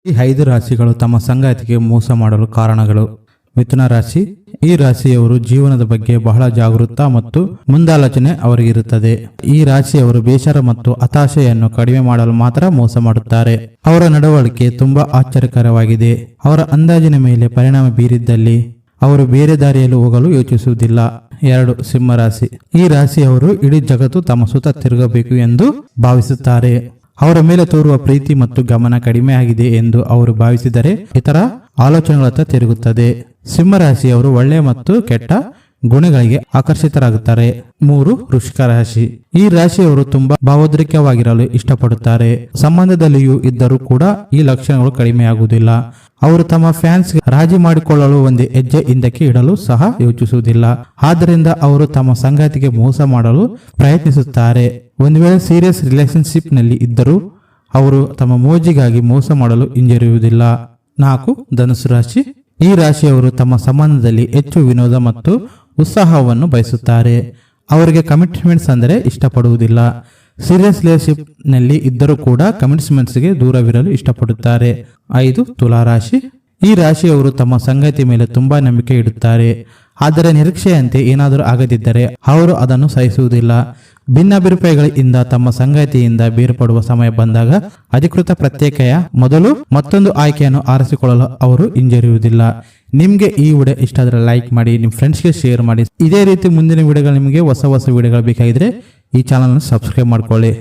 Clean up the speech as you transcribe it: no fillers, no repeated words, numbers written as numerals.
ಈ 5 ರಾಶಿಗಳು ತಮ್ಮ ಸಂಗಾತಿಗೆ ಮೋಸ ಮಾಡಲು ಕಾರಣಗಳು. ಮಿಥುನ ರಾಶಿ. ಈ ರಾಶಿಯವರು ಜೀವನದ ಬಗ್ಗೆ ಬಹಳ ಜಾಗೃತ ಮತ್ತು ಮುಂದಾಲೋಚನೆ ಅವರಿಗಿರುತ್ತದೆ. ಈ ರಾಶಿಯವರು ಬೇಸರ ಮತ್ತು ಹತಾಶೆಯನ್ನು ಕಡಿಮೆ ಮಾಡಲು ಮಾತ್ರ ಮೋಸ ಮಾಡುತ್ತಾರೆ. ಅವರ ನಡವಳಿಕೆ ತುಂಬಾ ಆಶ್ಚರ್ಯಕರವಾಗಿದೆ. ಅವರ ಅಂದಾಜಿನ ಮೇಲೆ ಪರಿಣಾಮ ಬೀರಿದ್ದಲ್ಲಿ ಅವರು ಬೇರೆ ದಾರಿಯಲ್ಲಿ ಹೋಗಲು ಯೋಚಿಸುವುದಿಲ್ಲ. 2. ಸಿಂಹರಾಶಿ. ಈ ರಾಶಿಯವರು ಇಡೀ ಜಗತ್ತು ತಮ್ಮ ಸುತ್ತ ತಿರುಗಬೇಕು ಎಂದು ಭಾವಿಸುತ್ತಾರೆ. ಅವರ ಮೇಲೆ ತೋರುವ ಪ್ರೀತಿ ಮತ್ತು ಗಮನ ಕಡಿಮೆ ಆಗಿದೆ ಎಂದು ಅವರು ಭಾವಿಸಿದರೆ ಇತರ ಆಲೋಚನೆಗಳತ್ತ ತಿರುಗುತ್ತದೆ. ಸಿಂಹರಾಶಿಯವರು ಒಳ್ಳೆಯ ಮತ್ತು ಕೆಟ್ಟ ಗುಣಗಳಿಗೆ ಆಕರ್ಷಿತರಾಗುತ್ತಾರೆ. 3. ವೃಶ್ಚಿಕ ರಾಶಿ. ಈ ರಾಶಿಯವರು ತುಂಬಾ ಭಾವೋದ್ರಿಕ್ತವಾಗಿರಲು ಇಷ್ಟಪಡುತ್ತಾರೆ. ಸಂಬಂಧದಲ್ಲಿಯೂ ಇದ್ದರೂ ಕೂಡ ಈ ಲಕ್ಷಣಗಳು ಕಡಿಮೆಯಾಗುವುದಿಲ್ಲ. ಅವರು ತಮ್ಮ ಫ್ಯಾನ್ಸ್ ರಾಜಿ ಮಾಡಿಕೊಳ್ಳಲು ಒಂದು ಹೆಜ್ಜೆ ಹಿಂದಕ್ಕೆ ಇಡಲು ಸಹ ಯೋಚಿಸುವುದಿಲ್ಲ. ಆದ್ದರಿಂದ ಅವರು ತಮ್ಮ ಸಂಗಾತಿಗೆ ಮೋಸ ಮಾಡಲು ಪ್ರಯತ್ನಿಸುತ್ತಾರೆ. ಒಂದು ವೇಳೆ ಸೀರಿಯಸ್ ರಿಲೇಶನ್ಶಿಪ್ ನಲ್ಲಿ ಇದ್ದರೂ ಅವರು ತಮ್ಮ ಮೋಜಿಗಾಗಿ ಮೋಸ ಮಾಡಲು ಹಿಂಜರಿಯುವುದಿಲ್ಲ. 4. ಧನುಸ್ಸು ರಾಶಿ. ಈ ರಾಶಿಯವರು ತಮ್ಮ ಸಂಬಂಧದಲ್ಲಿ ಹೆಚ್ಚು ವಿನೋದ ಮತ್ತು ಉತ್ಸಾಹವನ್ನು ಬಯಸುತ್ತಾರೆ. ಅವರಿಗೆ ಕಮಿಟ್ಮೆಂಟ್ಸ್ ಅಂದರೆ ಇಷ್ಟಪಡುವುದಿಲ್ಲ. ಸೀರಿಯಸ್ ರಿಲೇಶನ್ಶಿಪ್ ನಲ್ಲಿ ಇದ್ದರೂ ಕೂಡ ಕಮಿಟ್ಮೆಂಟ್ಸ್ಗೆ ದೂರವಿರಲು ಇಷ್ಟಪಡುತ್ತಾರೆ. 5. ತುಲಾ ರಾಶಿ. ಈ ರಾಶಿಯವರು ತಮ್ಮ ಸಂಗಾತಿ ಮೇಲೆ ತುಂಬಾ ನಂಬಿಕೆ ಇಡುತ್ತಾರೆ. ಆದರೆ ನಿರೀಕ್ಷೆಯಂತೆ ಏನಾದರೂ ಆಗದಿದ್ದರೆ ಅವರು ಅದನ್ನು ಸಹಿಸುವುದಿಲ್ಲ. ಭಿನ್ನಾಭಿಪ್ರಾಯಗಳಿಂದ ತಮ್ಮ ಸಂಗಾತಿಯಿಂದ ಬೇರ್ಪಡುವ ಸಮಯ ಬಂದಾಗ ಅಧಿಕೃತ ಪ್ರತ್ಯೇಕೆಯ ಮೊದಲು ಮತ್ತೊಂದು ಆಯ್ಕೆಯನ್ನು ಆರಿಸಿಕೊಳ್ಳಲು ಅವರು ಹಿಂಜರಿಯುವುದಿಲ್ಲ. ನಿಮಗೆ ಈ ವಿಡಿಯೋ ಇಷ್ಟ ಆದರೆ ಲೈಕ್ ಮಾಡಿ, ನಿಮ್ಮ ಫ್ರೆಂಡ್ಸ್ಗೆ ಶೇರ್ ಮಾಡಿ. ಇದೇ ರೀತಿ ಮುಂದಿನ ವಿಡಿಯೋಗಳು ನಿಮಗೆ ಹೊಸ ವಿಡಿಯೋಗಳು ಬೇಕಾಗಿದ್ರೆ ಈ ಚಾನಲ್ ಅನ್ನು ಸಬ್ಸ್ಕ್ರೈಬ್ ಮಾಡ್ಕೊಳ್ಳಿ.